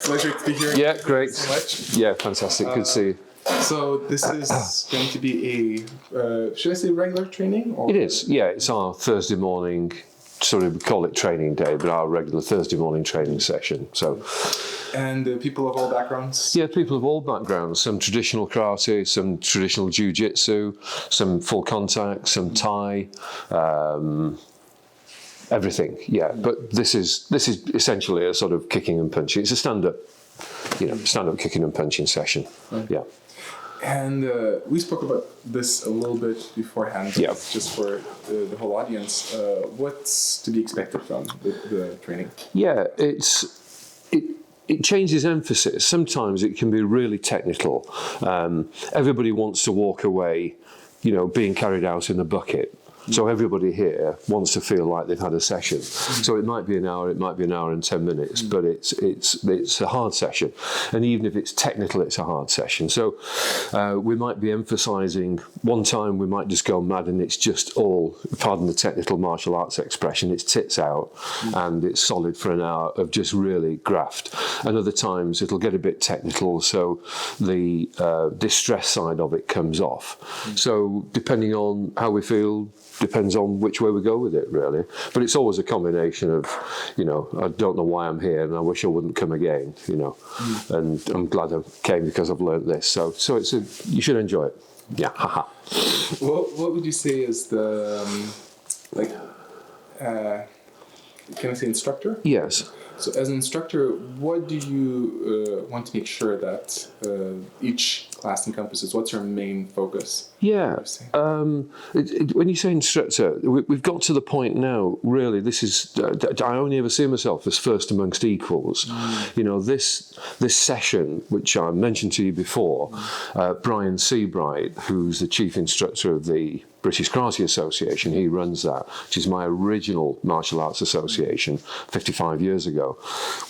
Pleasure to be here. Yeah, great. Thank you so much. Yeah, fantastic. Good to see you. So this is going to be a, should I say regular training? Or? It is, yeah. It's our Thursday morning, sort of we call it training day, but our regular Thursday morning training session. So, and people of all backgrounds? Yeah, people of all backgrounds. Some traditional karate, some traditional jiu-jitsu, some full contact, some Thai, everything. Yeah, but this is essentially a sort of kicking and punching. It's a stand-up kicking and punching session. Right. Yeah. And we spoke about this a little bit beforehand, yeah. Just for the whole audience. What's to be expected from the training? Yeah, it changes emphasis. Sometimes it can be really technical. Everybody wants to walk away, being carried out in a bucket. So everybody here wants to feel like they've had a session. So it might be an hour, it might be an hour and 10 minutes, but it's a hard session. And even if it's technical, it's a hard session. So we might be emphasising, one time we might just go mad and it's just all, pardon the technical martial arts expression, it's tits out and it's solid for an hour of just really graft. And other times it'll get a bit technical, so the distress side of it comes off. So depending on how we feel, depends on which way we go with it, really. But it's always a combination of, I don't know why I'm here and I wish I wouldn't come again, and I'm glad I came because I've learnt this. So you should enjoy it. Yeah, haha. What would you say is the, can I say instructor? Yes. So as an instructor, what do you want to make sure that each class encompasses? What's your main focus? Yeah. When you say instructor, we've got to the point now, really, this is, I only ever see myself as first amongst equals. This session, which I mentioned to you before, Brian Seabright, who's the chief instructor of the British Karate Association, he runs that, which is my original martial arts association 55 years ago.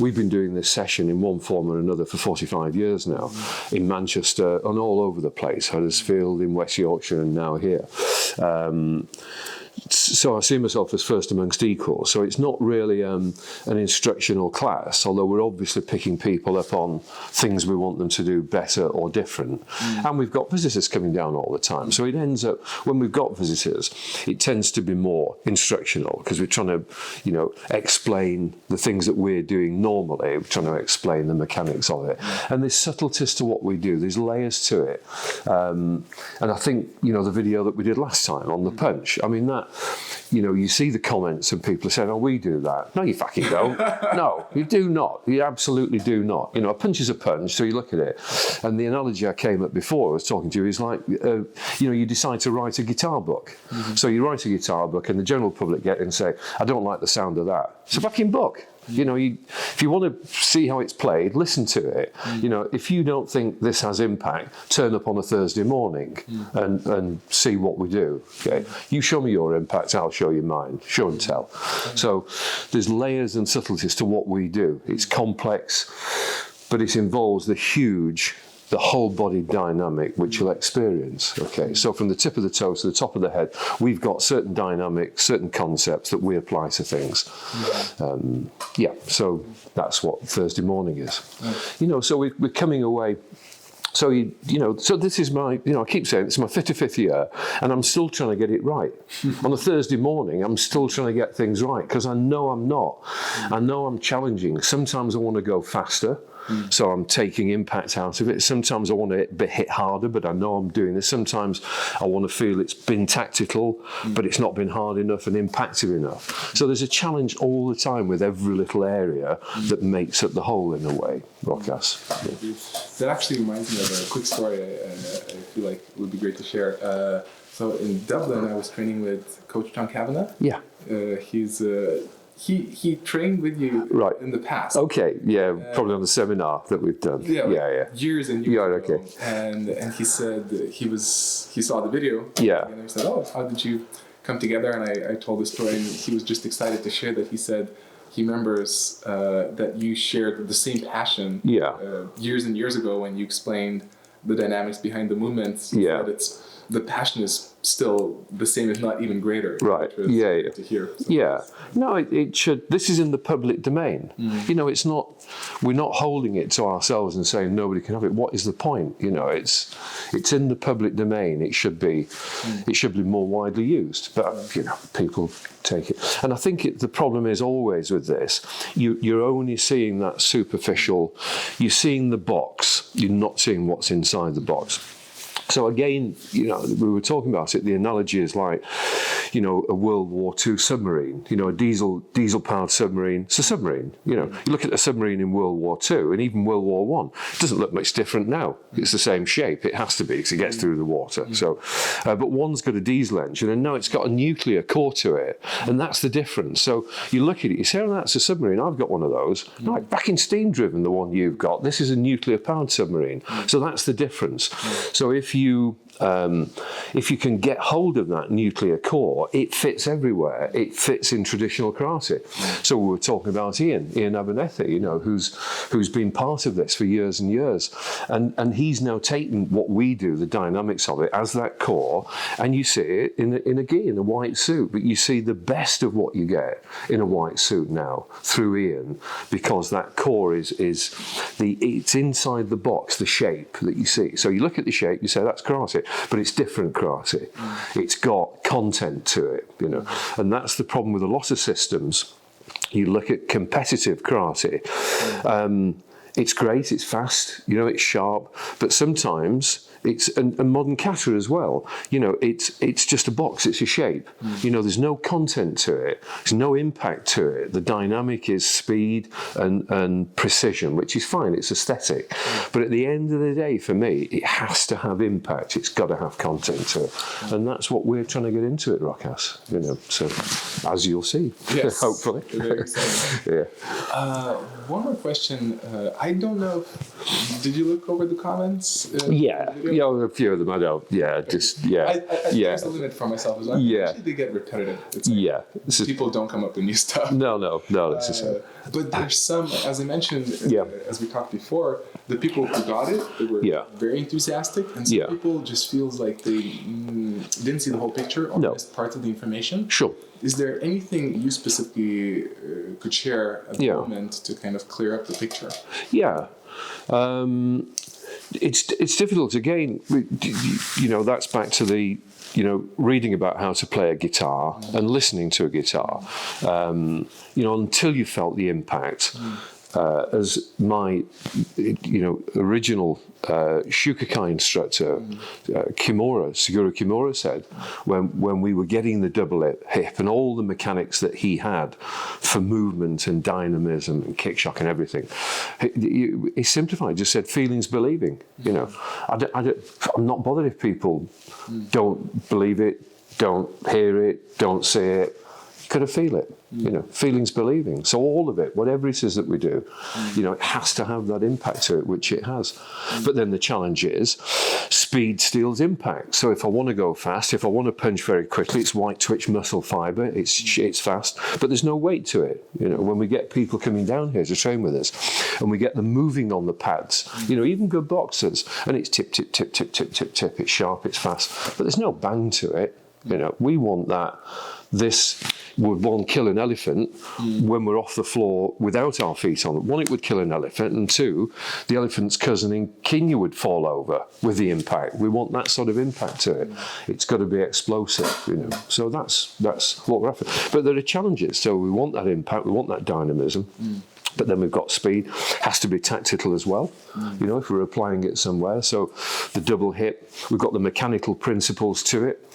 We've been doing this session in one form or another for 45 years now, in Manchester and all over the place, Huddersfield, in West Yorkshire and now here. So I see myself as first amongst equals. So it's not really an instructional class, although we're obviously picking people up on things we want them to do better or different. And we've got visitors coming down all the time. So it ends up, when we've got visitors, it tends to be more instructional because we're trying to, explain the things that we're doing normally. We're trying to explain the mechanics of it. And there's subtleties to what we do. There's layers to it. And I think, the video that we did last time on the punch, I mean, that, you see the comments and people are saying, oh, we do that. No, you fucking don't. No, you do not. You absolutely do not. A punch is a punch, so you look at it. And the analogy I came up before I was talking to you is like, you decide to write a guitar book. So you write a guitar book and the general public get in and say, I don't like the sound of that. It's a fucking book. If you want to see how it's played, listen to it. If you don't think this has impact, turn up on a Thursday morning and see what we do. Okay, you show me your impact, I'll show you mine. Show and tell. So there's layers and subtleties to what we do. It's complex, but it involves the whole body dynamic which you'll experience. Okay, so from the tip of the toe to the top of the head, we've got certain dynamics, certain concepts that we apply to things. So that's what Thursday morning is. So we're coming away. So so this is my, I keep saying it's my 55th year, and I'm still trying to get it right. On a Thursday morning, I'm still trying to get things right because I know I'm not. I know I'm challenging. Sometimes I want to go faster. So I'm taking impact out of it. Sometimes I want to hit harder, but I know I'm doing this. Sometimes I want to feel it's been tactical, but it's not been hard enough and impactful enough. So there's a challenge all the time with every little area that makes up the whole in a way, Rokas. That actually reminds me of a quick story I feel like it would be great to share. So in Dublin, I was training with Coach John Cavanagh. Yeah. He trained with you in the past. Okay, probably on the seminar that we've done. Years and years ago. And he said he saw the video. Yeah. And he said, oh, how did you come together? And I told the story, and he was just excited to share that. He said he remembers that you shared the same passion years and years ago when you explained the dynamics behind the movements. Yeah. That the passion is still the same, if not even greater. Right. Which is great to hear. So. Yeah. No, it should. This is in the public domain. You know, it's not. We're not holding it to ourselves and saying nobody can have it. What is the point? You know, it's in the public domain. It should be. It should be more widely used. But you know, people take it. And I think the problem is always with this. You're only seeing that superficial. You're seeing the box. You're not seeing what's inside the box. So again, you know, we were talking about it. The analogy is like, you know, a World War II submarine. You know, a diesel-powered submarine. It's a submarine. You know, you look at a submarine in World War II and even World War I. It doesn't look much different now. It's the same shape. It has to be because it gets through the water. So, but one's got a diesel engine and now it's got a nuclear core to it, and that's the difference. So you look at it, you say, "Oh, that's a submarine. I've got one of those." Like back in steam-driven, the one you've got. This is a nuclear-powered submarine. So that's the difference. So if you can get hold of that nuclear core, it fits everywhere. It fits in traditional karate. So we were talking about Ian Abernethy, you know, who's been part of this for years and years, and he's now taken what we do, the dynamics of it, as that core, and you see it in a gi, in a white suit, but you see the best of what you get in a white suit now through Ian, because that core is it's inside the box, the shape that you see. So you look at the shape, you say that's karate. But it's different karate. It's got content to it, you know. And that's the problem with a lot of systems. You look at competitive karate. It's great, it's fast, you know, it's sharp, but sometimes it's and modern kata as well. You know, it's just a box, it's a shape. You know, there's no content to it, there's no impact to it. The dynamic is speed and precision, which is fine, it's aesthetic. But at the end of the day, for me, it has to have impact, it's got to have content to it. And that's what we're trying to get into at Rokas, you know, so as you'll see, yes, hopefully. Very exciting. Yeah. One more question. I don't know. Did you look over the comments? Yeah, you know, a few of them I don't. Yeah, just yeah. There's a limit for myself as well. Yeah. Actually, they get repetitive. It's like people don't come up with new stuff. No. It's just, but there's some, as I mentioned, as we talked before, the people who got it, they were very enthusiastic, and some people just feels like they didn't see the whole picture or missed parts of the information. Sure. Is there anything you specifically could share at the moment to kind of clear up the picture? Yeah. It's difficult. Again, you know, that's back to the, you know, reading about how to play a guitar and listening to a guitar. You know, until you felt the impact. As my, you know, original Shukakai instructor, Siguro Kimura said, when we were getting the double hip and all the mechanics that he had for movement and dynamism and kick shock and everything, he simplified, just said feelings believing. You know, I'm not bothered if people don't believe it, don't hear it, don't see it. Got to feel it, you know, feelings believing. So all of it, whatever it is that we do, you know, it has to have that impact to it, which it has. But then the challenge is speed steals impact. So if I want to go fast, if I want to punch very quickly, it's white twitch muscle fiber, it's fast, but there's no weight to it. You know, when we get people coming down here to train with us and we get them moving on the pads, you know, even good boxers, and it's tip, tip, tip, tip, tip, tip, tip, it's sharp, it's fast, but there's no bang to it. You know, we want that. This would, one, kill an elephant when we're off the floor without our feet on it. One, it would kill an elephant, and two, the elephant's cousin in Kenya would fall over with the impact. We want that sort of impact to it. It's got to be explosive, you know. So that's what we're after. But there are challenges. So we want that impact, we want that dynamism. But then we've got speed, has to be tactical as well, you know, if we're applying it somewhere. So the double hip, we've got the mechanical principles to it,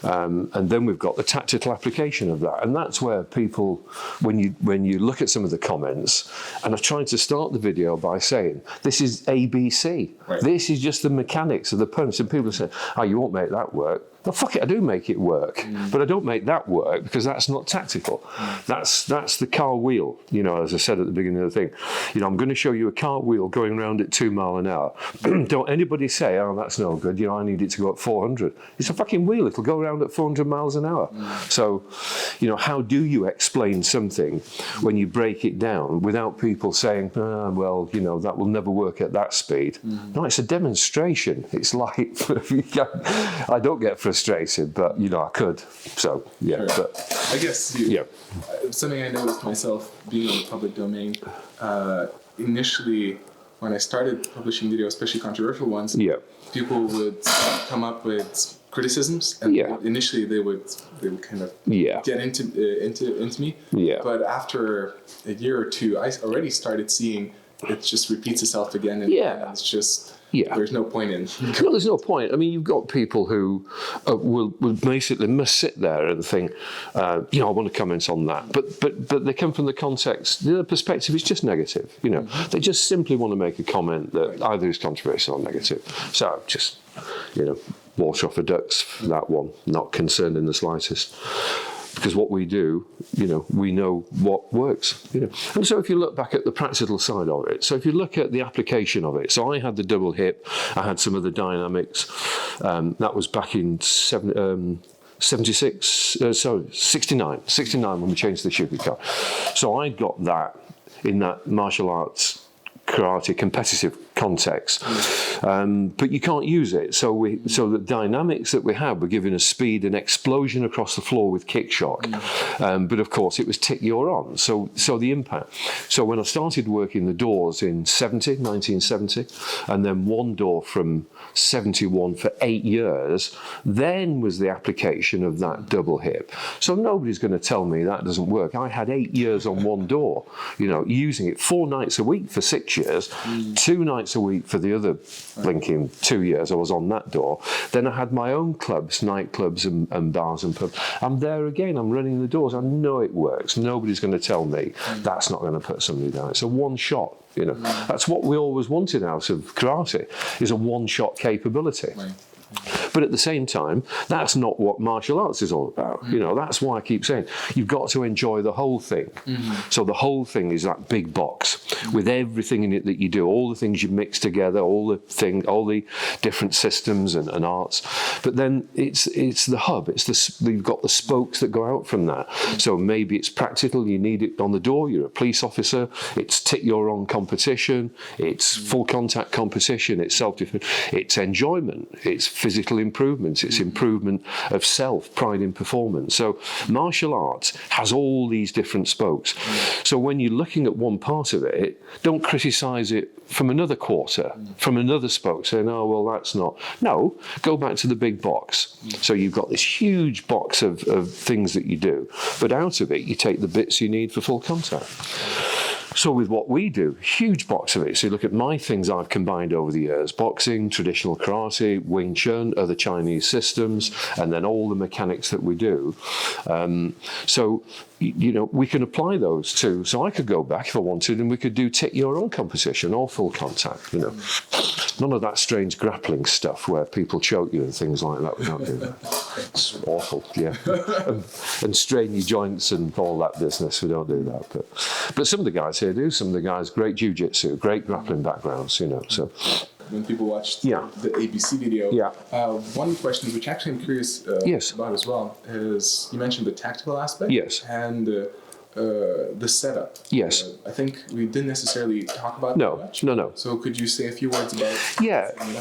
and then we've got the tactical application of that. And that's where people, when you look at some of the comments, and I tried to start the video by saying, this is ABC. Right. This is just the mechanics of the punch. And people say, oh, you won't make that work. well, fuck it, I do make it work, but I don't make that work because that's not tactical. That's the car wheel, as I said at the beginning of the thing. I'm going to show you a car wheel going around at 2 miles an hour. Don't anybody say, oh, that's no good, I need it to go at 400. It's a fucking wheel, it'll go around at 400 miles an hour. So, how do you explain something when you break it down without people saying, well, that will never work at that speed? No, it's a demonstration. It's like, I don't get frustrated, but I could. So yeah, sure. But I guess something I noticed myself being in the public domain. Initially, when I started publishing videos, especially controversial ones, people would come up with criticisms, and initially they would kind of get into me. Yeah. But after a year or two, I already started seeing it just repeats itself again, and it's just. Yeah. There's no point in. No, there's no point. I mean, you've got people who will basically must sit there and think, I want to comment on that. But they come from the context, the perspective is just negative. They just simply want to make a comment that either is controversial or negative. So just, wash off the ducks for that one. Not concerned in the slightest. Because what we do, we know what works. And so if you look back at the practical side of it, so if you look at the application of it, so I had the double hip, I had some of the dynamics, that was back in 69 when we changed the Shuki car. So I got that in that martial arts karate competitive context, but you can't use it. So the dynamics that we had were giving us speed and explosion across the floor with kick shock. But of course, it was tick you're on. So the impact. So when I started working the doors in 1970, and then one door from 71 for 8 years, then was the application of that double hip. So nobody's going to tell me that doesn't work. I had 8 years on one door, using it 4 nights a week for 6 years, 2 nights a week for the other blinking 2 years I was on that door. Then I had my own clubs, nightclubs and bars and pubs. I'm there again, I'm running the doors. I know it works. Nobody's going to tell me that's not going to put somebody down. It's a one shot. That's what we always wanted out of karate, is a one-shot capability. Right. But at the same time, that's not what martial arts is all about. That's why I keep saying you've got to enjoy the whole thing. So the whole thing is that big box with everything in it that you do, all the things you mix together, all the different systems and arts. But then it's the hub. You've got the spokes that go out from that. So maybe it's practical. You need it on the door. You're a police officer. It's tick your own competition. It's full contact competition. It's self-defense. It's enjoyment. It's physical improvements. It's improvement of self, pride in performance. So martial arts has all these different spokes. So when you're looking at one part of it, don't criticise it from another quarter, from another spoke, saying, oh, well, that's not. No, go back to the big box. So you've got this huge box of things that you do, but out of it, you take the bits you need for full contact. So with what we do, huge box of it. So you look at my things I've combined over the years: boxing, traditional karate, Wing Chun, other Chinese systems, and then all the mechanics that we do. So we can apply those too. So I could go back if I wanted, and we could do tick your own competition or full contact. None of that strange grappling stuff where people choke you and things like that. We don't do that. It's awful, yeah. and strain your joints and all that business. We don't do that. But some of the guys here do. Some of the guys, great jiu-jitsu, great grappling backgrounds, So when people watch the ABC video, one question which actually I'm curious about as well is, you mentioned the tactical aspect and the setup. Yes. I think we didn't necessarily talk about that much. No. So could you say a few words about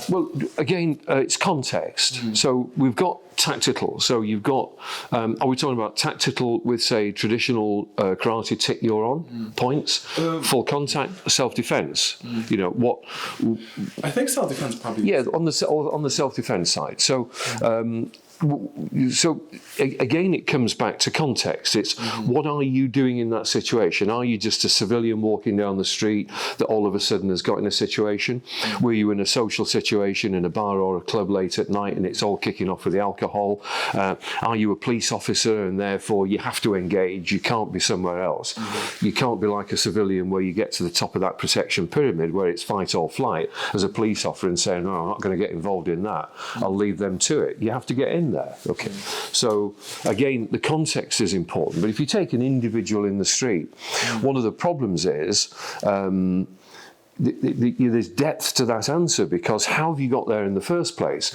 well, again, it's context. So we've got tactical. So you've got, are we talking about tactical with, say, traditional karate tick you're on points, full contact, self-defense? What? I think self-defense probably. On the self-defense side. So. So again, it comes back to context. It's what are you doing in that situation? Are you just a civilian walking down the street that all of a sudden has got in a situation? Were you in a social situation in a bar or a club late at night and it's all kicking off with the alcohol? Are you a police officer and therefore you have to engage? You can't be somewhere else. You can't be like a civilian where you get to the top of that protection pyramid where it's fight or flight as a police officer and saying, no, I'm not going to get involved in that. I'll leave them to it. You have to get in there. Okay, so again, the context is important. But if you take an individual in the street, one of the problems is there's depth to that answer, because how have you got there in the first place?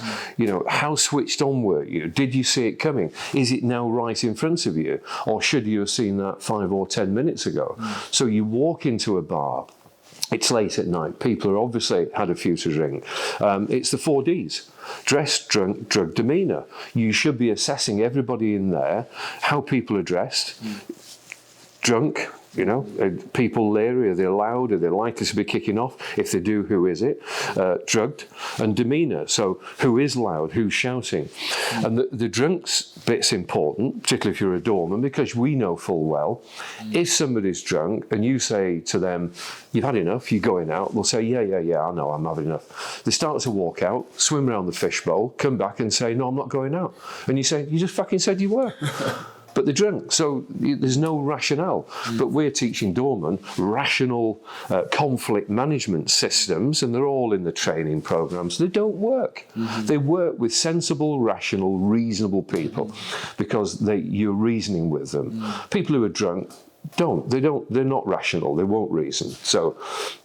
How switched on were you? Did you see it coming? Is it now right in front of you? Or should you have seen that 5 or 10 minutes ago? So you walk into a bar, it's late at night, people are obviously had a few to drink. It's the 4 Ds. Dress, drunk, drug, demeanour. You should be assessing everybody in there, how people are dressed. Drunk, people leery, are they loud, are they likely to be kicking off? If they do, who is it? Drugged. And demeanour, so who is loud, who's shouting? And the drunks bit's important, particularly if you're a doorman, because we know full well, if somebody's drunk and you say to them, you've had enough, you're going out, they'll say, yeah, I know, I'm having enough. They start to walk out, swim around the fishbowl, come back and say, no, I'm not going out. And you say, you just fucking said you were. But they're drunk, so there's no rationale. But we're teaching doormen rational conflict management systems, and they're all in the training programs. They don't work. They work with sensible, rational, reasonable people, because you're reasoning with them. People who are drunk, they're not rational, they won't reason. So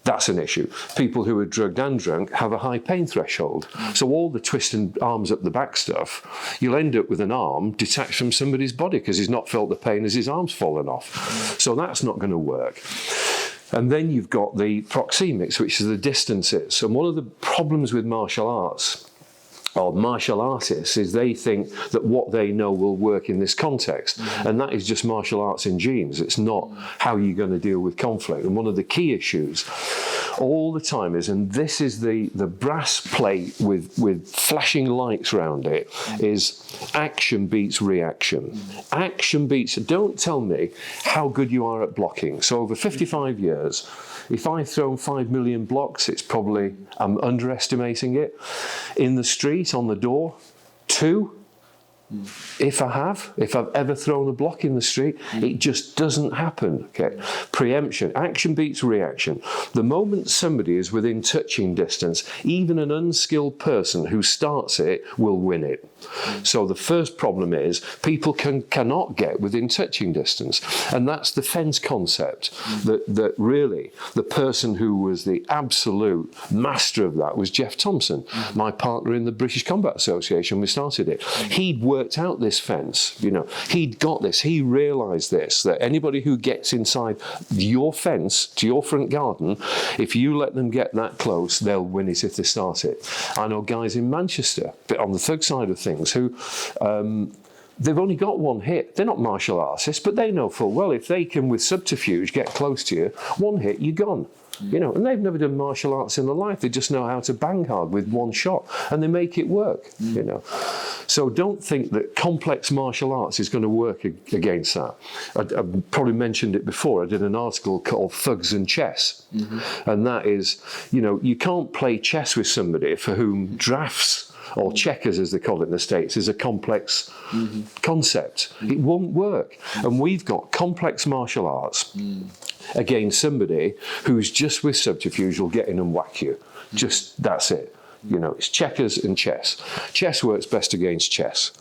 that's an issue. People who are drugged and drunk have a high pain threshold. So all the twisting arms up the back stuff, you'll end up with an arm detached from somebody's body because he's not felt the pain as his arm's fallen off. So that's not going to work. And then you've got the proxemics, which is the distances. And one of the problems with martial arts, or martial artists, is they think that what they know will work in this context. And that is just martial arts in genes. It's not how you're going to deal with conflict. And one of the key issues all the time is, and this is the brass plate with flashing lights around it, is action beats reaction. Action beats, don't tell me how good you are at blocking. So over 55 years, if I've thrown 5 million blocks, it's probably, I'm underestimating it. In the street, on the door, 2. If I've ever thrown a block in the street, it just doesn't happen. Okay, preemption, action beats reaction. The moment somebody is within touching distance, even an unskilled person who starts it will win it. So the first problem is people cannot get within touching distance, and that's the fence concept. That really the person who was the absolute master of that was Jeff Thompson, my partner in the British Combat Association. We started it. He'd worked out this fence, he'd got this, he realised this, that anybody who gets inside your fence to your front garden, if you let them get that close, they'll win it if they start it. I know guys in Manchester, but on the thug side of things, who they've only got one hit. They're not martial artists, but they know full well if they can, with subterfuge, get close to you, one hit, you're gone. And they've never done martial arts in their life. They just know how to bang hard with one shot, and they make it work. So don't think that complex martial arts is going to work against that. I probably mentioned it before. I did an article called Thugs and Chess, and that is, you can't play chess with somebody for whom drafts, or checkers as they call it in the States, is a complex concept. It won't work. And we've got complex martial arts against somebody who's just with subterfuge will get in and whack you. Just, that's it. It's checkers and chess. Chess works best against chess.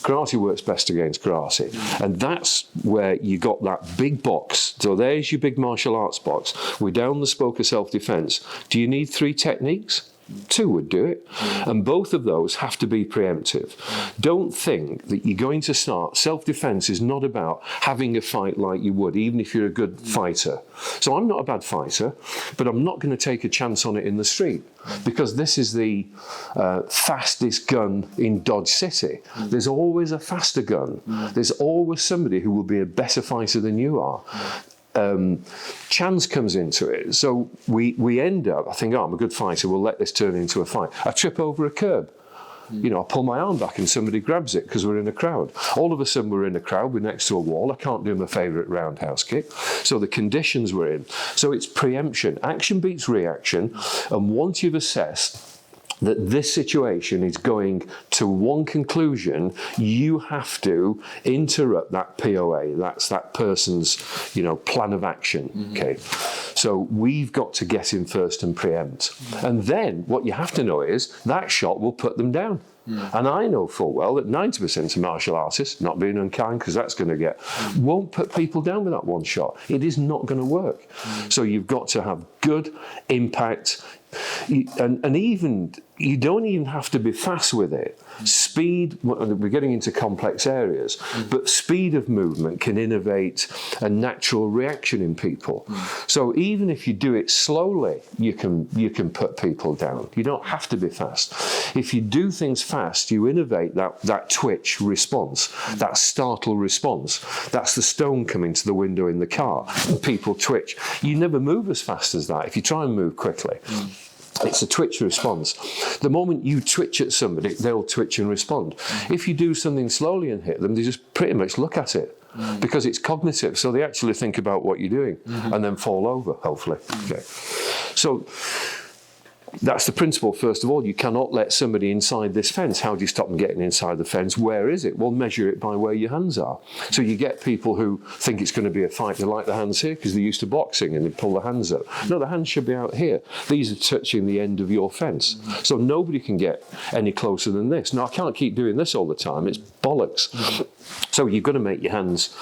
Karate works best against karate. And that's where you got that big box. So there's your big martial arts box. We're down the spoke of self-defense. Do you need 3 techniques? 2 would do it. And both of those have to be preemptive. Don't think that you're going to start. Self-defense is not about having a fight like you would, even if you're a good fighter. So I'm not a bad fighter, but I'm not going to take a chance on it in the street, because this is the fastest gun in Dodge City. There's always a faster gun. There's always somebody who will be a better fighter than you are. Chance comes into it. So we end up, I think, I'm a good fighter, we'll let this turn into a fight. I trip over a curb. I pull my arm back and somebody grabs it because we're in a crowd. All of a sudden we're in a crowd, we're next to a wall. I can't do my favourite roundhouse kick. So the conditions we're in. So it's preemption. Action beats reaction. And once you've assessed that this situation is going to one conclusion, you have to interrupt that POA. That's that person's, plan of action. Okay. So we've got to get in first and preempt. And then what you have to know is that shot will put them down. And I know full well that 90% of martial artists, not being unkind because that's going to get, won't put people down with that one shot. It is not going to work. So you've got to have good impact, and even you don't even have to be fast with it. Speed, we're getting into complex areas, but speed of movement can innovate a natural reaction in people. So even if you do it slowly, you can put people down. You don't have to be fast. If you do things fast, you innovate that twitch response, that startle response. That's the stone coming to the window in the car, and people twitch. You never move as fast as that if you try and move quickly. It's a twitch response. The moment you twitch at somebody, they'll twitch and respond. If you do something slowly and hit them, they just pretty much look at it because it's cognitive. So they actually think about what you're doing and then fall over, hopefully. Okay. So that's the principle, first of all. You cannot let somebody inside this fence. How do you stop them getting inside the fence? Where is it? Well, measure it by where your hands are. So you get people who think it's going to be a fight. They like the hands here because they're used to boxing and they pull the hands up. No, the hands should be out here. These are touching the end of your fence. So nobody can get any closer than this. Now, I can't keep doing this all the time. It's bollocks. So you've got to make your hands,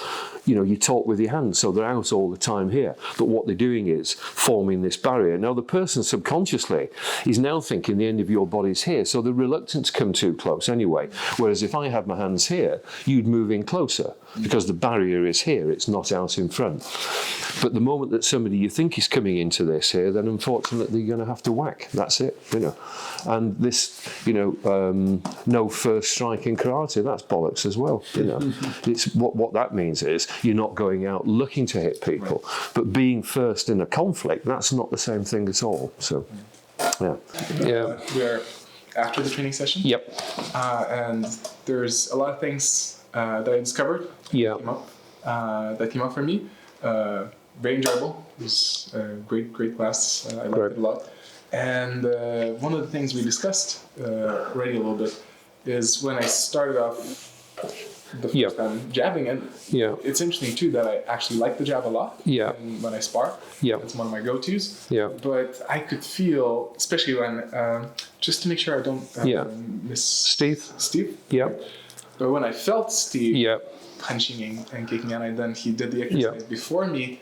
you talk with your hands, so they're out all the time here. But what they're doing is forming this barrier. Now, the person subconsciously is now thinking the end of your body's here, so they're reluctant to come too close anyway. Whereas if I had my hands here, you'd move in closer because the barrier is here, it's not out in front. But the moment that somebody you think is coming into this here, then unfortunately you're going to have to whack. That's it, And this, no first strike in karate, that's bollocks as well, It's what that means is you're not going out looking to hit people, but being first in a conflict, that's not the same thing at all. So, yeah. We're after the training session. Yep. And there's a lot of things that I discovered that came up for me. Very enjoyable. It was a great class. I liked it a lot. And one of the things we discussed already a little bit is when I started off the first time jabbing, and it's interesting too that I actually like the jab a lot when I spar. It's one of my go-tos. But I could feel, especially when, just to make sure I don't miss Steve. But when I felt Steve punching and kicking, and then he did the exercise before me,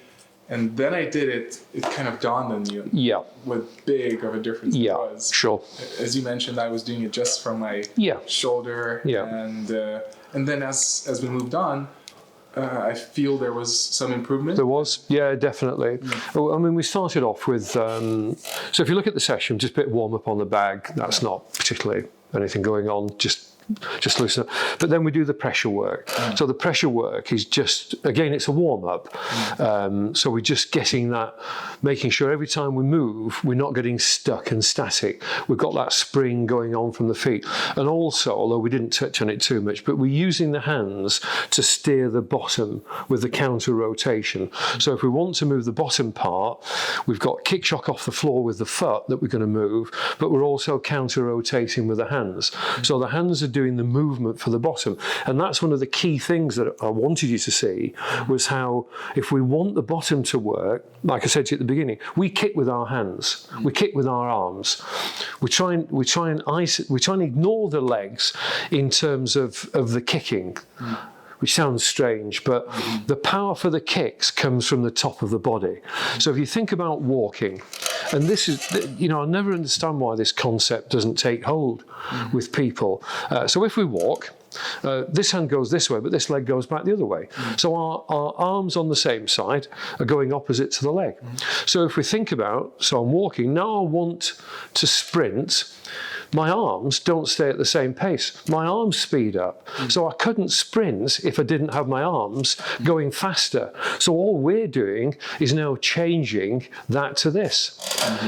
and then I did it, it kind of dawned on you what big of a difference it was. Sure. As you mentioned, I was doing it just from my shoulder, and then as we moved on, I feel there was some improvement. There was, definitely. Well, I mean, we started off with, so if you look at the session, just a bit warm up on the bag, that's not particularly anything going on, just loosen up. But then we do the pressure work. So the pressure work is just, again, it's a warm-up. So we're just getting that, making sure every time we move, we're not getting stuck and static. We've got that spring going on from the feet. And also, although we didn't touch on it too much, but we're using the hands to steer the bottom with the counter rotation. So if we want to move the bottom part, we've got kick shock off the floor with the foot that we're going to move, but we're also counter rotating with the hands. So the hands are doing the movement for the bottom. And that's one of the key things that I wanted you to see, was how if we want the bottom to work, like I said to you at the beginning, we kick with our hands, we kick with our arms. We try and ignore the legs in terms of the kicking. Which sounds strange, but the power for the kicks comes from the top of the body. So if you think about walking, and this is, I never understand why this concept doesn't take hold with people. So if we walk, this hand goes this way, but this leg goes back the other way. So our arms on the same side are going opposite to the leg. So if we think about, so I'm walking, now I want to sprint, my arms don't stay at the same pace. My arms speed up. So I couldn't sprint if I didn't have my arms going faster. So all we're doing is now changing that to this.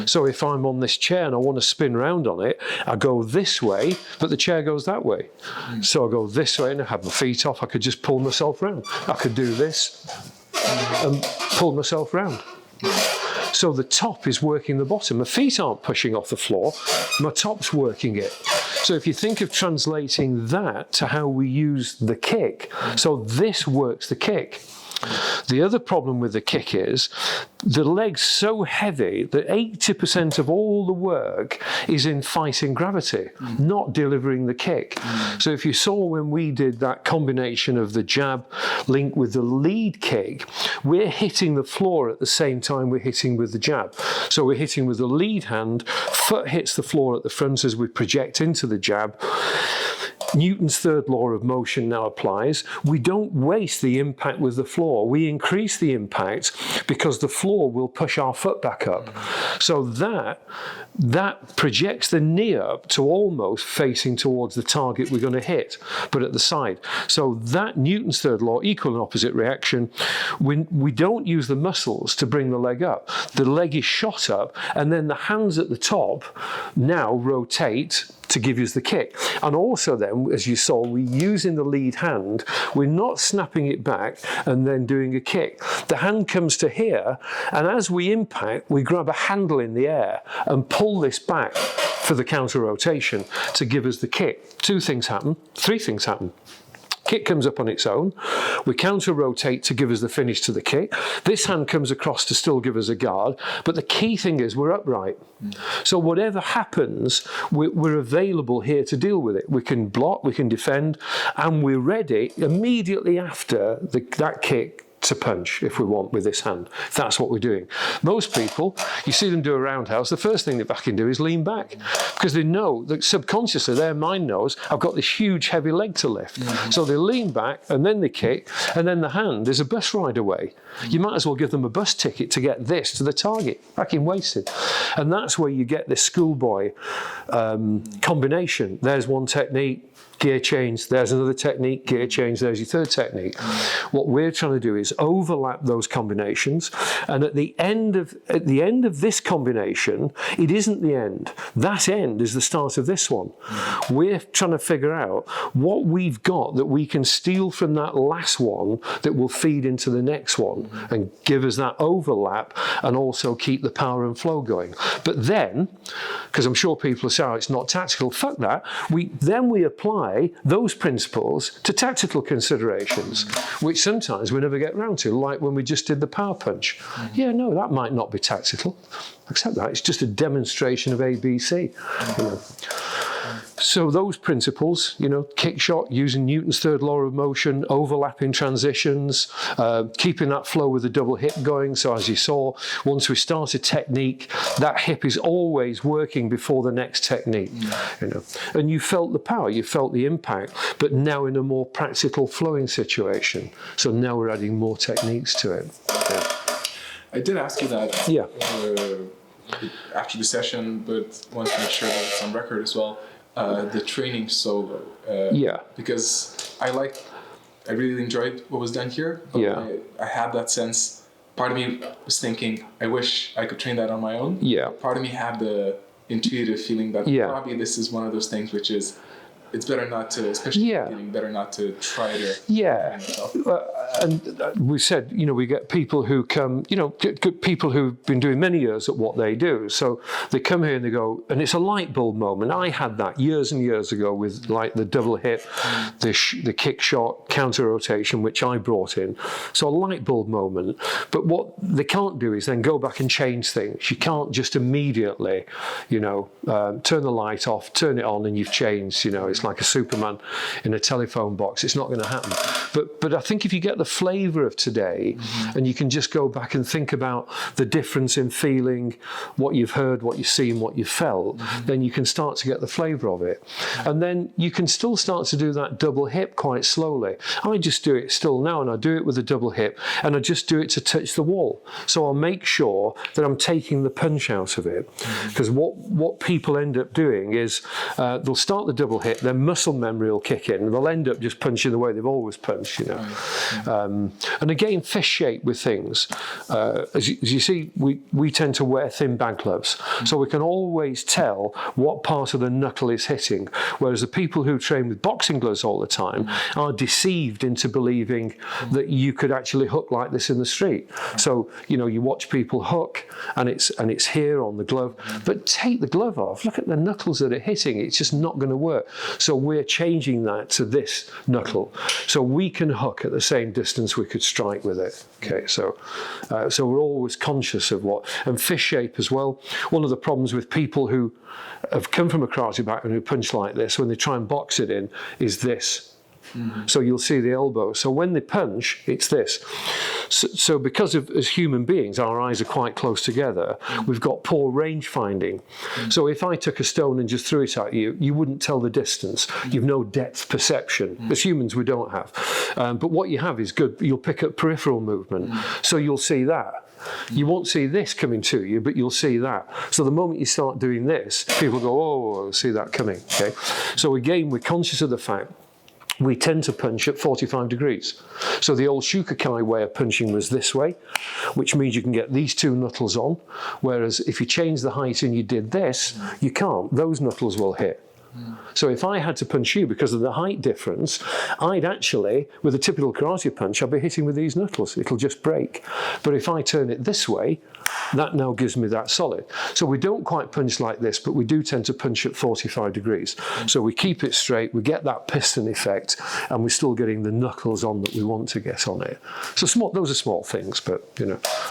So if I'm on this chair and I want to spin round on it, I go this way, but the chair goes that way. So I go this way and I have my feet off. I could just pull myself round. I could do this and pull myself round. So the top is working the bottom. My feet aren't pushing off the floor. My top's working it. So if you think of translating that to how we use the kick, so this works the kick. The other problem with the kick is the leg's so heavy that 80% of all the work is in fighting gravity, not delivering the kick. So if you saw when we did that combination of the jab linked with the lead kick, we're hitting the floor at the same time we're hitting with the jab. So we're hitting with the lead hand, foot hits the floor at the front as we project into the jab. Newton's third law of motion now applies. We don't waste the impact with the floor. We increase the impact because the floor will push our foot back up. So that projects the knee up to almost facing towards the target we're going to hit, but at the side. So that Newton's third law, equal and opposite reaction, when we don't use the muscles to bring the leg up. The leg is shot up, and then the hands at the top now rotate to give us the kick. And also then, as you saw, we're using the lead hand. We're not snapping it back and then doing a kick. The hand comes to here, and as we impact, we grab a handle in the air and pull this back for the counter rotation to give us the kick. 2 things happen, 3 things happen. Kick comes up on its own. We counter-rotate to give us the finish to the kick. This hand comes across to still give us a guard. But the key thing is we're upright. So whatever happens, we're available here to deal with it. We can block, we can defend, and we're ready immediately after that kick to punch if we want with this hand. That's what we're doing. Most people, you see them do a roundhouse, the first thing they back can do is lean back because they know that subconsciously their mind knows I've got this huge heavy leg to lift. So they lean back and then they kick, and then the hand is a bus ride away. You might as well give them a bus ticket to get this to the target, fucking wasted. And that's where you get this schoolboy combination. There's one technique, gear change, there's another technique, gear change, there's your third technique. What we're trying to do is overlap those combinations, and at the end of this combination, it isn't the end. That end is the start of this one. We're trying to figure out what we've got that we can steal from that last one that will feed into the next one and give us that overlap and also keep the power and flow going. But then, because I'm sure people will say, oh, it's not tactical, fuck that, we apply those principles to tactical considerations, which sometimes we never get round to, like when we just did the power punch. Yeah, no, that might not be tactical. Accept that. It's just a demonstration of ABC. You know. So those principles, kick shot, using Newton's third law of motion, overlapping transitions, keeping that flow with the double hip going. So as you saw, once we start a technique, that hip is always working before the next technique. And you felt the power, you felt the impact, but now in a more practical flowing situation. So now we're adding more techniques to it. Yeah. I did ask you that after the session, but wanted to make sure that it's on record as well. The training solo. Because I really enjoyed what was done here. But I had that sense. Part of me was thinking, I wish I could train that on my own. Yeah. Part of me had the intuitive feeling that probably this is one of those things which is, it's better not to, especially better not to try to. Yeah. And we said, we get people who come, people who've been doing many years at what they do. So they come here and they go, and it's a light bulb moment. I had that years and years ago with like the double hip, the kick shot, counter rotation, which I brought in. So a light bulb moment. But what they can't do is then go back and change things. You can't just immediately, turn the light off, turn it on, and you've changed. It's like a Superman in a telephone box. It's not going to happen. But I think if you get the flavour of today, and you can just go back and think about the difference in feeling, what you've heard, what you've seen, what you've felt, then you can start to get the flavour of it. And then you can still start to do that double hip quite slowly. I just do it still now, and I do it with a double hip, and I just do it to touch the wall. So I'll make sure that I'm taking the punch out of it. Because what people end up doing is they'll start the double hip, their muscle memory will kick in, and they'll end up just punching the way they've always punched, And again, fish shape with things. As you see, we tend to wear thin bag gloves, so we can always tell what part of the knuckle is hitting, whereas the people who train with boxing gloves all the time are deceived into believing that you could actually hook like this in the street. So, you watch people hook, and it's here on the glove, but take the glove off, look at the knuckles that are hitting, it's just not going to work. So we're changing that to this knuckle. So we can hook at the same distance we could strike with it. Okay, so we're always conscious of and fist shape as well. One of the problems with people who have come from a karate background who punch like this, when they try and box it in, is this. So you'll see the elbow. So when they punch, it's this. So because as human beings, our eyes are quite close together, we've got poor range finding. So if I took a stone and just threw it at you, you wouldn't tell the distance. You've no depth perception. As humans, we don't have. But what you have is good. You'll pick up peripheral movement. So you'll see that. You won't see this coming to you, but you'll see that. So the moment you start doing this, people go, oh, I see that coming. Okay. So again, we're conscious of the fact we tend to punch at 45 degrees. So the old Shukakai way of punching was this way, which means you can get these two knuckles on, whereas if you change the height and you did this, you can't. Those knuckles will hit. So if I had to punch you because of the height difference, I'd actually, with a typical karate punch, I'd be hitting with these knuckles. It'll just break. But if I turn it this way, that now gives me that solid. So we don't quite punch like this, but we do tend to punch at 45 degrees. So we keep it straight, we get that piston effect, and we're still getting the knuckles on that we want to get on it. So those are small things, but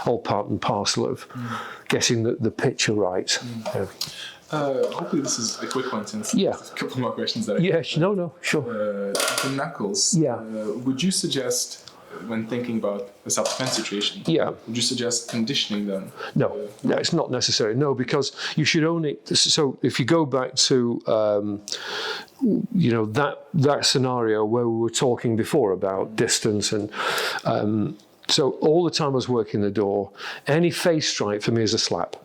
all part and parcel of getting the picture right. Yeah. Hopefully this is a quick one, since there's a couple more questions that sure. The knuckles. Would you suggest, when thinking about a self-defense situation, would you suggest conditioning them? No, it's not necessary. No, because you should only. So if you go back to that scenario where we were talking before about distance and. So all the time I was working the door, any face strike for me is a slap.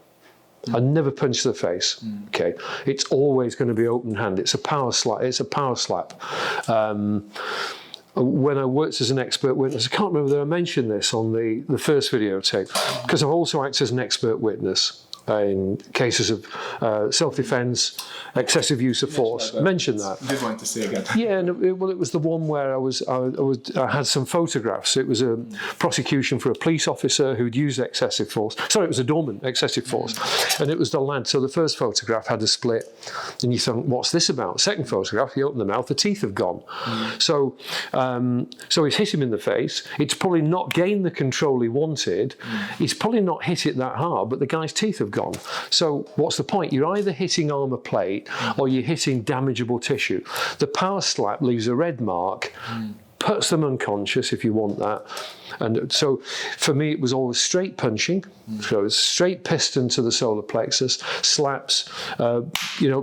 I never punch the face. Okay, it's always going to be open hand. It's a power slap. When I worked as an expert witness, I can't remember that I mentioned this on the first videotape, because I've also acted as an expert witness in cases of self-defense, excessive use of force. Mention that. I did want to say again. Yeah, it was the one where I had some photographs. It was a prosecution for a police officer who'd used excessive force. Sorry, it was a doorman, excessive force. And it was the lad. So the first photograph had a split. And you think, what's this about? Second photograph, he opened the mouth, the teeth have gone. So he's hit him in the face. It's probably not gained the control he wanted. He's probably not hit it that hard, but the guy's teeth have gone. So what's the point? You're either hitting armour plate or you're hitting damageable tissue. The power slap leaves a red mark, puts them unconscious if you want that. And so for me, it was always straight punching. So it was straight piston to the solar plexus, slaps,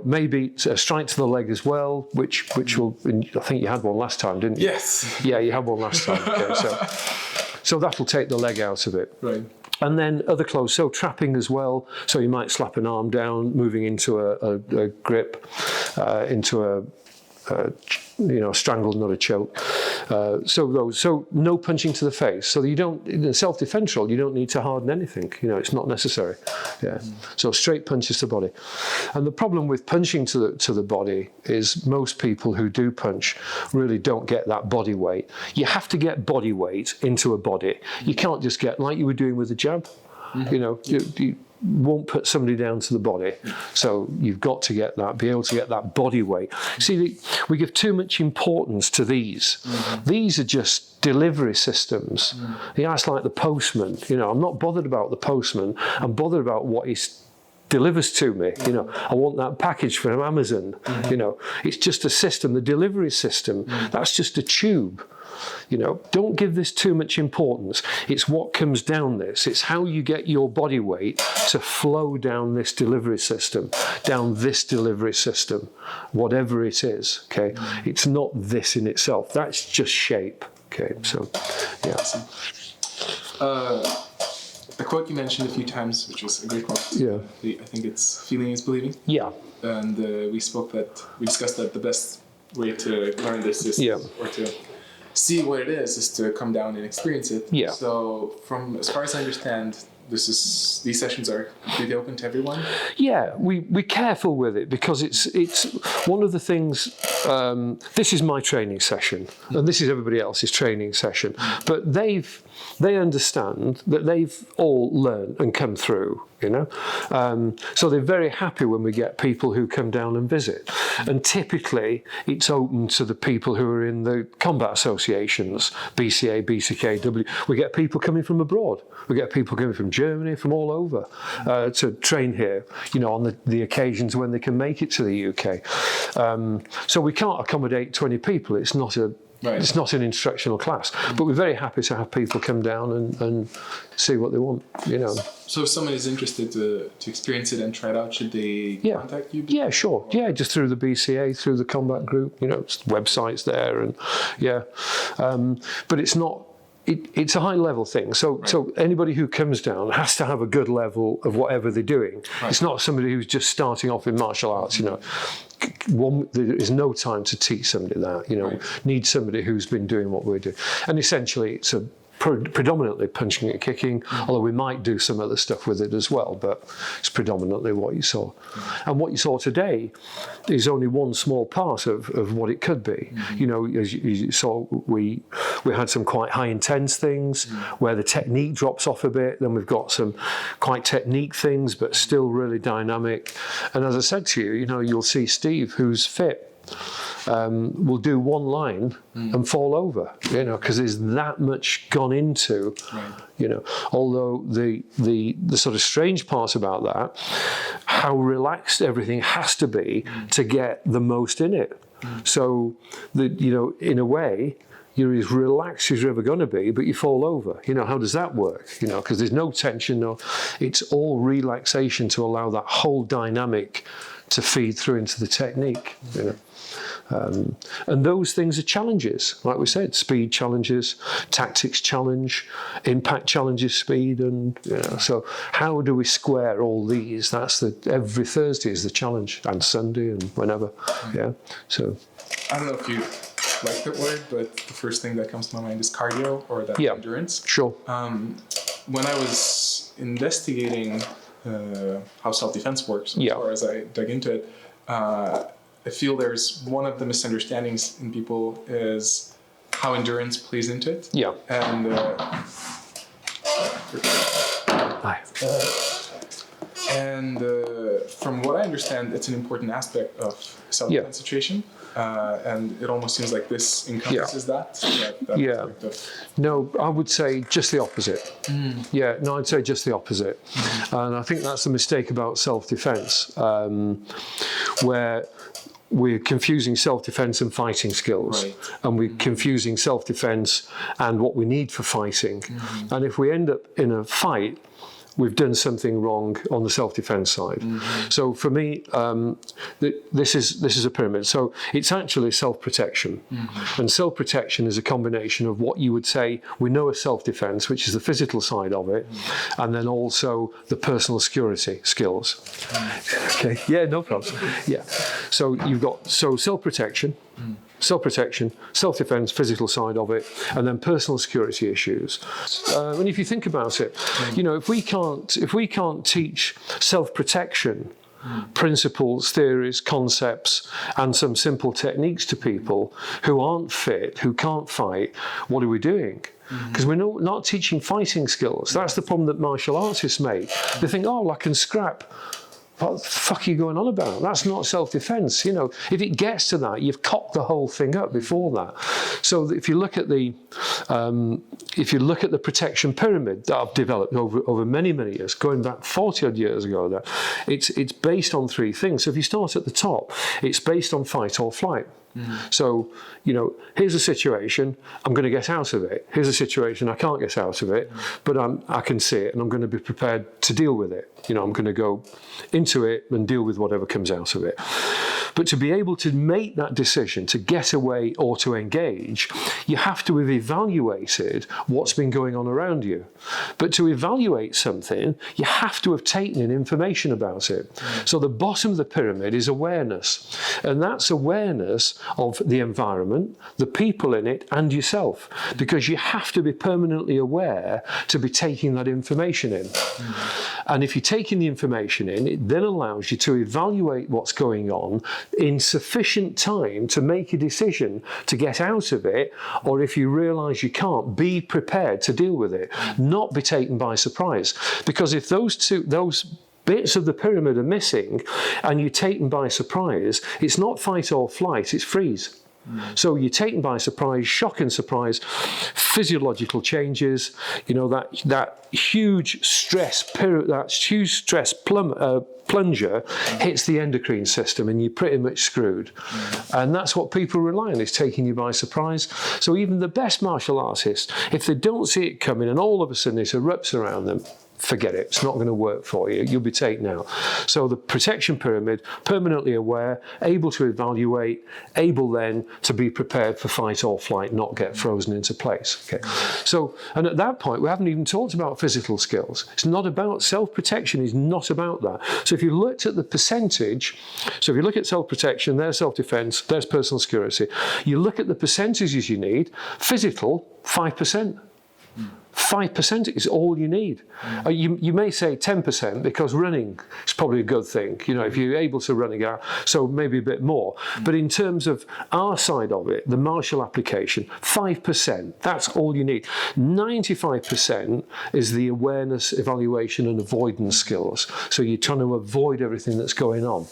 maybe a strike to the leg as well, which will, I think you had one last time, didn't you? Yes. Yeah, you had one last time. Okay, so that'll take the leg out of it. Right. And then other clothes, so trapping as well. So you might slap an arm down, moving into a grip, into a strangled, not a choke. So no punching to the face. So you don't, in a self-defense role, you don't need to harden anything. It's not necessary. Yeah. So straight punches to the body. And the problem with punching to the body is most people who do punch really don't get that body weight. You have to get body weight into a body. You can't just get, like you were doing with the jab. You won't put somebody down to the body. So you've got to be able to get that body weight. See, we give too much importance to these. These are just delivery systems. It's like the postman. I'm not bothered about the postman. I'm bothered about what he delivers to me. I want that package from Amazon. It's just a system. The delivery system, that's just a tube. Don't give this too much importance. It's what comes down this. It's how you get your body weight to flow down this delivery system, whatever it is, okay? It's not this in itself. That's just shape, okay? So, yeah. A quote you mentioned a few times, which was a great quote. Yeah. I think it's feeling is believing. Yeah. And we discussed that the best way to learn this is, or to see what it is to come down and experience it. Yeah. So from as far as I understand, these sessions are completely open to everyone. Yeah, we're careful with it because it's one of the things. This is my training session, and this is everybody else's training session. But they understand that they've all learned and come through you know. So they're very happy when we get people who come down and visit. And typically it's open to the people who are in the combat associations, BCA, BCKW. We get people coming from abroad. We get people coming from Germany, from all over, to train here, you know, on the occasions when they can make it to the UK. So we can't accommodate 20 people. It's not a It's not an instructional class, but we're very happy to have people come down and see what they want, you know. So if someone is interested to experience it and try it out, should they contact you? Yeah, sure. Or? Yeah, just through the BCA, through the combat group, you know, websites there, and but it's not. It's a high level thing. So anybody who comes down has to have a good level of whatever they're doing. Right. It's not somebody who's just starting off in martial arts, you know. There is no time to teach somebody that, you know. Need somebody who's been doing what we're doing. And essentially it's predominantly punching and kicking, although we might do some other stuff with it as well, but it's predominantly what you saw. And what you saw today is only one small part of what it could be. You know, as you saw, we had some quite high intense things where the technique drops off a bit, then we've got some quite technique things, but still really dynamic. And as I said to you, you know, you'll see Steve, who's fit, will do one line and fall over, you know, because there's that much gone into, you know. Although the sort of strange part about that, how relaxed everything has to be to get the most in it. So that, you know, in a way, you're as relaxed as you're ever going to be, but you fall over. You know, how does that work? You know, because there's no tension, it's all relaxation to allow that whole dynamic to feed through into the technique, you know. And those things are challenges, like we said, speed challenges, tactics challenge, impact challenges, speed, and you know. So how do we square all these? That's every Thursday is the challenge, and Sunday and whenever. Yeah. So I don't know if you like that word, but the first thing that comes to my mind is cardio or that endurance. Sure. When I was investigating how self-defense works, as far as I dug into it, I feel there's one of the misunderstandings in people is how endurance plays into it. Yeah. And from what I understand, it's an important aspect of self-defense situation. And it almost seems like this encompasses that aspect of... No, I would say just the opposite. Yeah, no, I'd say just the opposite. And I think that's the mistake about self-defense, where we're confusing self-defense and fighting skills, and we're confusing self-defense and what we need for fighting. And if we end up in a fight, we've done something wrong on the self-defense side. So for me, this is a pyramid. So it's actually self-protection. And self-protection is a combination of what you would say we know as self-defense, which is the physical side of it, and then also the personal security skills. Okay, yeah, no problem. Yeah, so you've got self-protection, self-defense, physical side of it, and then personal security issues. And if you think about it, you know, if we can't teach self-protection principles, theories, concepts, and some simple techniques to people who aren't fit, who can't fight, what are we doing? Because we're not teaching fighting skills. That's the problem that martial artists make. They think, oh, well, I can scrap. What the fuck are you going on about? That's not self-defense. You know, if it gets to that, you've cocked the whole thing up before that. So if you look at the protection pyramid that I've developed over many years, going back 40 odd years ago, that it's based on three things. So if you start at the top, it's based on fight or flight. So, you know, here's a situation, I'm going to get out of it. Here's a situation, I can't get out of it, but I can see it and I'm going to be prepared to deal with it. You know, I'm going to go into it and deal with whatever comes out of it. But to be able to make that decision to get away or to engage, you have to have evaluated what's been going on around you. But to evaluate something, you have to have taken in information about it. So the bottom of the pyramid is awareness. And that's awareness of the environment, the people in it, and yourself, because you have to be permanently aware to be taking that information in. And if you're taking the information in, it then allows you to evaluate what's going on in sufficient time to make a decision to get out of it, or if you realise you can't, be prepared to deal with it, not be taken by surprise. Because if those bits of the pyramid are missing and you're taken by surprise, it's not fight or flight, it's freeze. So you're taken by surprise, shock and surprise, physiological changes, that huge stress plunger hits the endocrine system and you're pretty much screwed. And that's what people rely on, is taking you by surprise. So even the best martial artists, if they don't see it coming and all of a sudden it erupts around them, forget it, it's not going to work for you, you'll be taken out. So the protection pyramid, permanently aware, able to evaluate, able then to be prepared for fight or flight, not get frozen into place. Okay. So, and at that point, we haven't even talked about physical skills. It's not about, self-protection is not about that. So if you looked at the percentage, so if you look at self-protection, there's self-defense, there's personal security, you look at the percentages you need, physical, 5%. 5% is all you need. You may say 10% because running is probably a good thing. If you're able to run again, so maybe a bit more. But in terms of our side of it, the martial application, 5%, that's all you need. 95% is the awareness, evaluation and avoidance skills. So you're trying to avoid everything that's going on.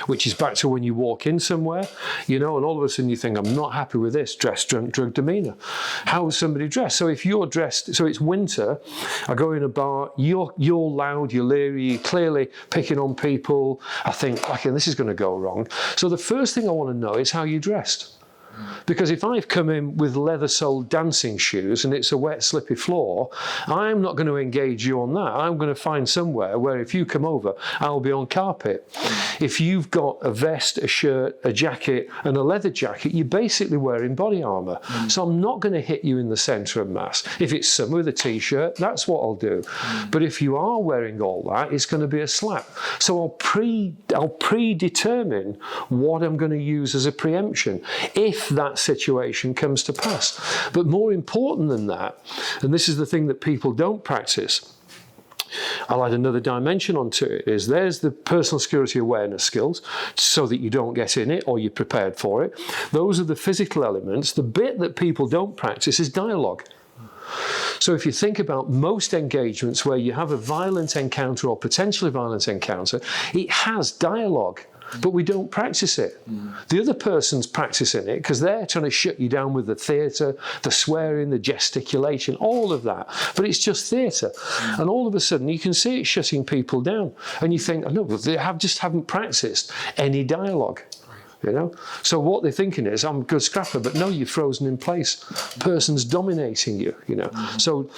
Which is back to when you walk in somewhere, and all of a sudden you think, I'm not happy with this, dress, drunk, drug, demeanour. How is somebody dressed? So if you're dressed, so it's winter, I go in a bar, you're loud, you're leery, you're clearly picking on people, I think, okay, this is going to go wrong. So the first thing I want to know is how you're dressed. Because if I've come in with leather-soled dancing shoes and it's a wet, slippy floor, I'm not going to engage you on that. I'm going to find somewhere where if you come over, I'll be on carpet. If you've got a vest, a shirt, a jacket, and a leather jacket, you're basically wearing body armour. So I'm not going to hit you in the centre of mass. If it's summer with a T-shirt, that's what I'll do. But if you are wearing all that, it's going to be a slap. So I'll predetermine what I'm going to use as a preemption if that situation comes to pass. But more important than that, and this is the thing that people don't practice, I'll add another dimension onto it, is there's the personal security awareness skills, so that you don't get in it or you're prepared for it. Those are the physical elements. The bit that people don't practice is dialogue. So if you think about most engagements where you have a violent encounter or potentially violent encounter, it has dialogue. But we don't practice it. The other person's practicing it because they're trying to shut you down with the theatre, the swearing, the gesticulation, all of that. But it's just theatre. And all of a sudden you can see it shutting people down. And you think, oh, no, they just haven't practiced any dialogue. So what they're thinking is, I'm a good scrapper, but no, you're frozen in place. Person's dominating you, So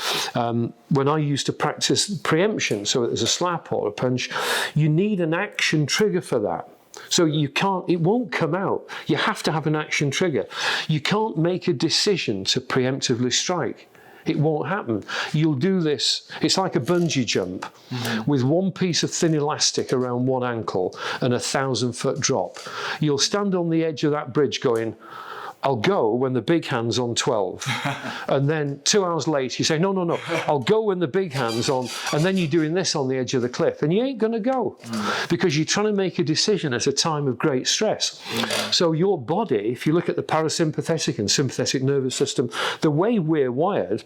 when I used to practice preemption, so it was a slap or a punch, you need an action trigger for that. So it won't come out. You have to have an action trigger. You can't make a decision to preemptively strike. It won't happen. You'll do this. It's like a bungee jump with one piece of thin elastic around one ankle and a 1,000-foot drop. You'll stand on the edge of that bridge going, I'll go when the big hand's on 12. And then 2 hours later, you say, no, I'll go when the big hand's on, and then you're doing this on the edge of the cliff, and you ain't going to go because you're trying to make a decision at a time of great stress. So your body, if you look at the parasympathetic and sympathetic nervous system, the way we're wired,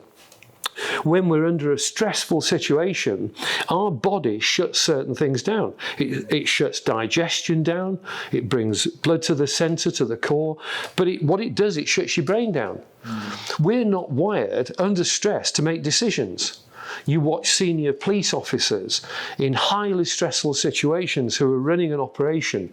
when we're under a stressful situation, our body shuts certain things down. It shuts digestion down, it brings blood to the centre, to the core, but what it does, it shuts your brain down. We're not wired under stress to make decisions. You watch senior police officers in highly stressful situations who are running an operation.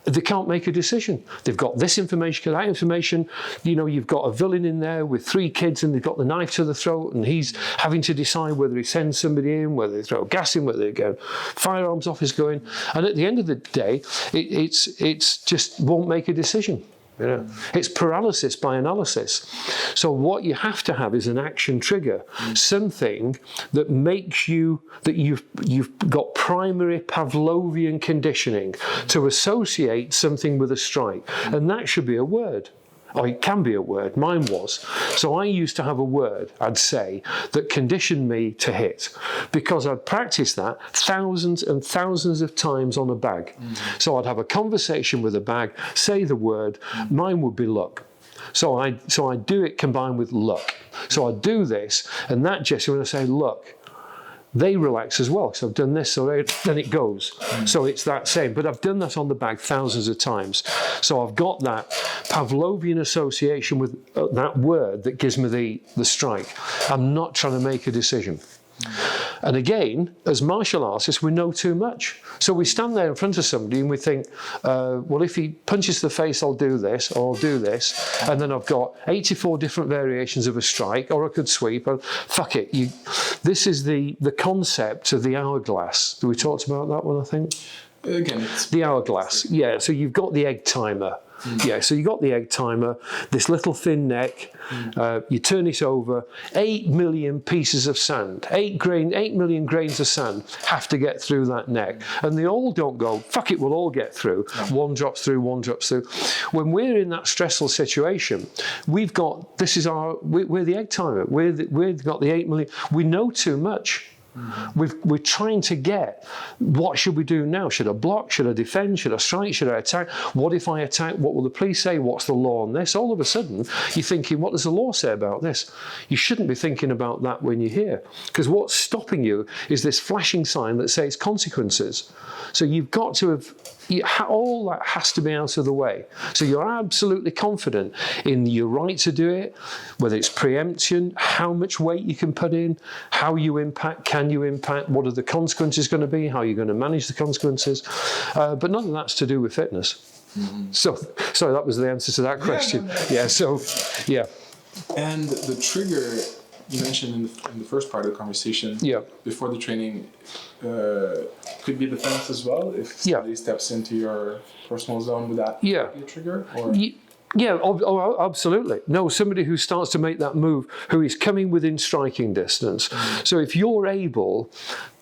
They can't make a decision. They've got this information, that information. You've got a villain in there with 3 kids and they've got the knife to the throat and he's having to decide whether he sends somebody in, whether they throw gas in, whether they go firearms office going. And at the end of the day, it's just won't make a decision. It's paralysis by analysis. So what you have to have is an action trigger, something that makes you, that you've got primary Pavlovian conditioning to associate something with a strike. And that should be a word. Or it can be a word. Mine was. So I used to have a word, I'd say, that conditioned me to hit, because I'd practiced that thousands and thousands of times on a bag. So I'd have a conversation with a bag, say the word, mine would be luck. So I'd do it combined with luck. So I'd do this, and that gesture, when I say luck, they relax as well. So I've done this, so then it goes. So it's that same. But I've done that on the bag thousands of times. So I've got that Pavlovian association with that word that gives me the strike. I'm not trying to make a decision. And again, as martial artists, we know too much. So we stand there in front of somebody and we think, well, if he punches the face, I'll do this, or I'll do this. And then I've got 84 different variations of a strike, or I could sweep. Or, fuck it. This is the concept of the hourglass. We talked about that one, I think? Again, it's the hourglass. Yeah, so you've got the egg timer. Yeah, so you got the egg timer, this little thin neck, you turn it over, 8 million pieces of sand, 8 million grains of sand have to get through that neck. And they all don't go, fuck it, we'll all get through. One drops through, one drops through. When we're in that stressful situation, we've got, we're the egg timer, we've got the 8 million, we know too much. We're trying to get, what should we do now? Should I block? Should I defend? Should I strike? Should I attack? What if I attack? What will the police say? What's the law on this? All of a sudden, you're thinking, what does the law say about this? You shouldn't be thinking about that when you're here. Because what's stopping you is this flashing sign that says consequences. So you've got to have, all that has to be out of the way. So you're absolutely confident in your right to do it, whether it's preemption, how much weight you can put in, how you impact, can you impact, what are the consequences going to be, how you're going to manage the consequences. But none of that's to do with fitness. So that was the answer to that question. Yeah. And the trigger you mentioned in the first part of the conversation, before the training, could be defense as well. If somebody steps into your personal zone, would that be a trigger? Or? Absolutely. No, somebody who starts to make that move, who is coming within striking distance. So if you're able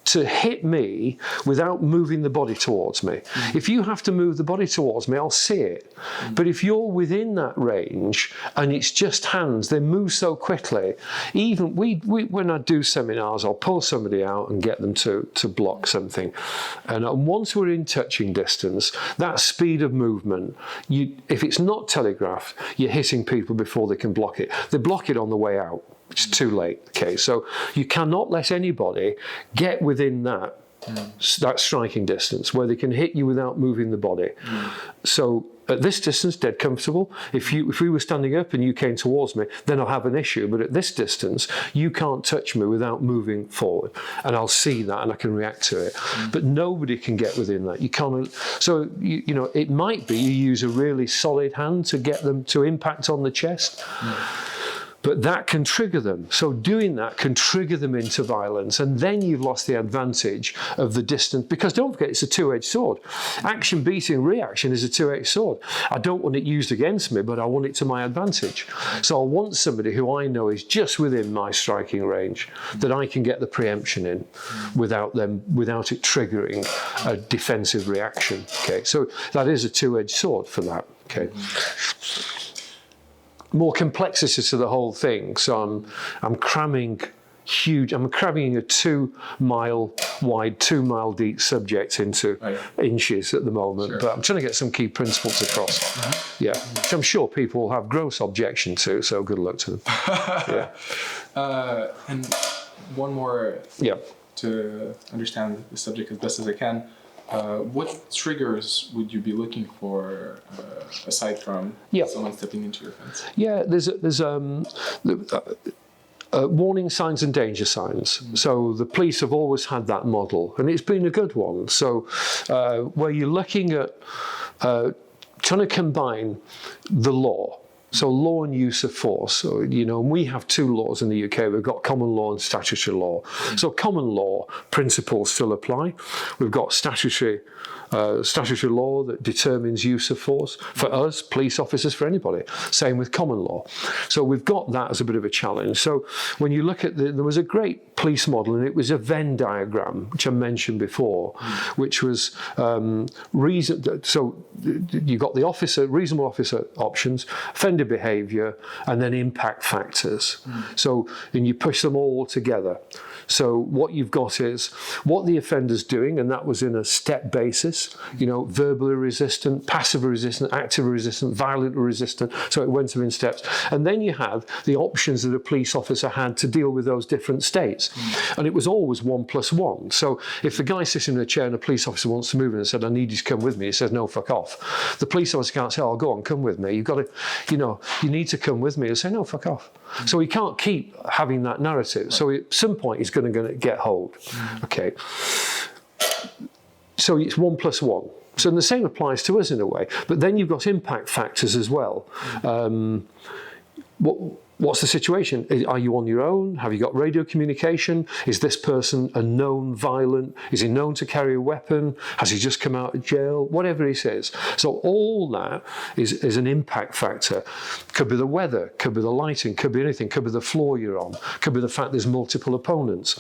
to hit me without moving the body towards me. If you have to move the body towards me, I'll see it. But if you're within that range and it's just hands, they move so quickly. Even when I do seminars, I'll pull somebody out and get them to block something. And once we're in touching distance, that speed of movement, if it's not telegraphed, you're hitting people before they can block it. They block it on the way out. It's too late. Okay, so you cannot let anybody get within that striking distance where they can hit you without moving the body. So at this distance, dead comfortable. If we were standing up and you came towards me, then I'll have an issue. But at this distance, you can't touch me without moving forward, and I'll see that and I can react to it. But nobody can get within that. You can't. So it might be you use a really solid hand to get them to impact on the chest. But that can trigger them. So doing that can trigger them into violence. And then you've lost the advantage of the distance. Because don't forget, it's a two-edged sword. Action beating reaction is a two-edged sword. I don't want it used against me, but I want it to my advantage. So I want somebody who I know is just within my striking range, that I can get the preemption in without it triggering a defensive reaction. Okay, so that is a two-edged sword for that. Okay. More complexity to the whole thing. So I'm cramming a 2 mile wide, 2 mile deep subject into inches at the moment. But I'm trying to get some key principles across. Which I'm sure people will have gross objection to. So good luck to them. And one more to understand the subject as best as I can. What triggers would you be looking for aside from someone stepping into your fence? There's warning signs and danger signs. So the police have always had that model, and it's been a good one. So where you're looking at trying to combine the law. So law and use of force. So, and we have 2 laws in the UK. We've got common law and statutory law. So common law principles still apply. We've got statutory statutory law that determines use of force for us, police officers, for anybody. Same with common law. So we've got that as a bit of a challenge. So when you look at there was a great police model, and it was a Venn diagram, which I mentioned before, which was so you got the officer, reasonable officer options, offender behaviour, and then impact factors. So, and you push them all together. So what you've got is what the offender's doing, and that was in a step basis, verbally resistant, passively resistant, actively resistant, violently resistant. So it went in steps. And then you have the options that a police officer had to deal with those different states. And it was always 1 + 1. So if the guy sitting in a chair and a police officer wants to move in and said, I need you to come with me, he says, no, fuck off. The police officer can't say, oh, go on, come with me. You've got to, you need to come with me. He'll say, no, fuck off. So he can't keep having that narrative. So at some point he's going to get hold. Okay. So it's 1 + 1. So the same applies to us in a way. But then you've got impact factors as well. What's the situation? Are you on your own? Have you got radio communication? Is this person a known violent? Is he known to carry a weapon? Has he just come out of jail? Whatever he says. So all that is an impact factor. Could be the weather, could be the lighting, could be anything, could be the floor you're on, could be the fact there's multiple opponents.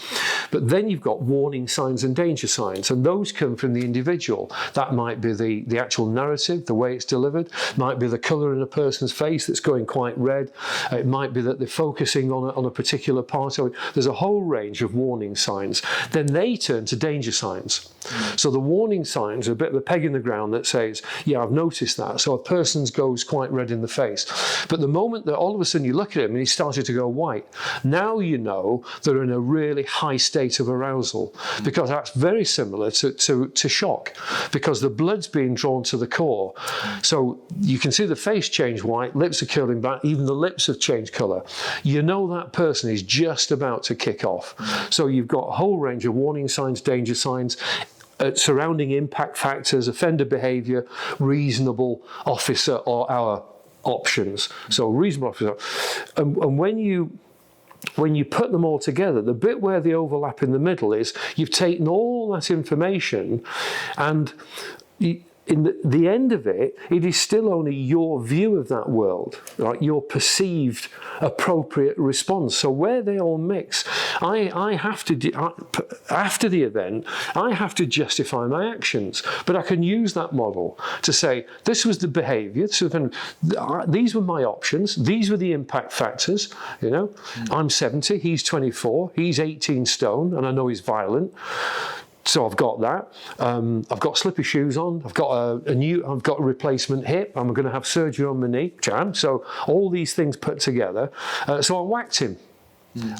But then you've got warning signs and danger signs, and those come from the individual. That might be the actual narrative, the way it's delivered, might be the colour in a person's face that's going quite red, it might be that they're focusing on a particular part. So there's a whole range of warning signs. Then they turn to danger signs. So the warning signs are a bit of a peg in the ground that says, yeah, I've noticed that. So a person goes quite red in the face. But the moment that all of a sudden you look at him and he started to go white, now you know they're in a really high state of arousal, because that's very similar to shock, because the blood's being drawn to the core. So you can see the face change white, lips are curling back, even the lips have changed colour. You know that person is just about to kick off. So you've got a whole range of warning signs, danger signs, surrounding impact factors, offender behaviour, reasonable officer or our options. So reasonable officer. And when you put them all together, the bit where they overlap in the middle is you've taken all that information, and in the end of it, it is still only your view of that world, right? Your perceived appropriate response. So where they all mix, I have to, after the event, I have to justify my actions. But I can use that model to say, this was the behaviour, these were my options, these were the impact factors, I'm 70, he's 24, he's 18 stone, and I know he's violent. So I've got that. I've got slipper shoes on. I've got a replacement hip. I'm going to have surgery on my knee. So all these things put together. So I whacked him.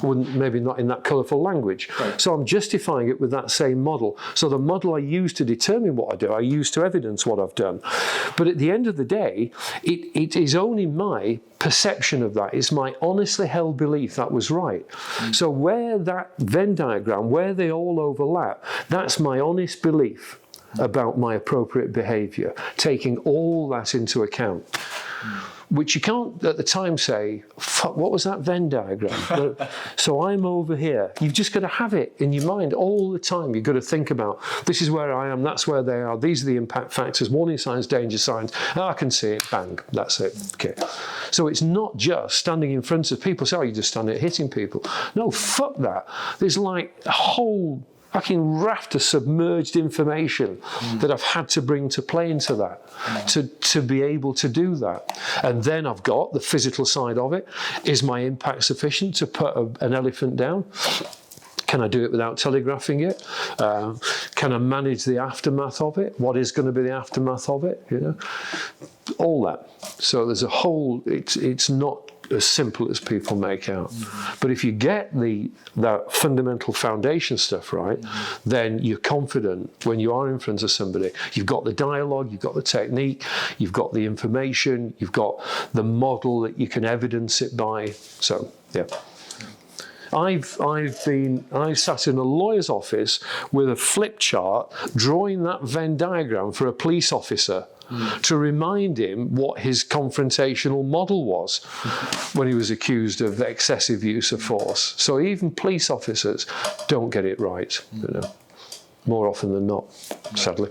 Maybe not in that colourful language. Right. So I'm justifying it with that same model. So the model I use to determine what I do, I use to evidence what I've done. But at the end of the day, it is only my perception of that. It's my honestly held belief that was right. So where that Venn diagram, where they all overlap, that's my honest belief about my appropriate behaviour, taking all that into account. Which you can't at the time say, fuck, what was that Venn diagram? So I'm over here. You've just got to have it in your mind all the time. You've got to think about, this is where I am, that's where they are, these are the impact factors, warning signs, danger signs. I can see it, bang, that's it. Okay. So it's not just standing in front of people, say, oh, you just stand there hitting people. No, fuck that. There's like a whole fucking raft of submerged information that I've had to bring to play into that, to be able to do that. And then I've got the physical side of it. Is my impact sufficient to put an elephant down? Can I do it without telegraphing it? Can I manage the aftermath of it? What is going to be the aftermath of it? All that. So there's a whole, it's not as simple as people make out. But if you get that fundamental foundation stuff right, then you're confident when you are in front of somebody. You've got the dialogue, you've got the technique, you've got the information, you've got the model that you can evidence it by. So, yeah. I sat in a lawyer's office with a flip chart drawing that Venn diagram for a police officer to remind him what his confrontational model was when he was accused of excessive use of force. So even police officers don't get it right, more often than not, sadly.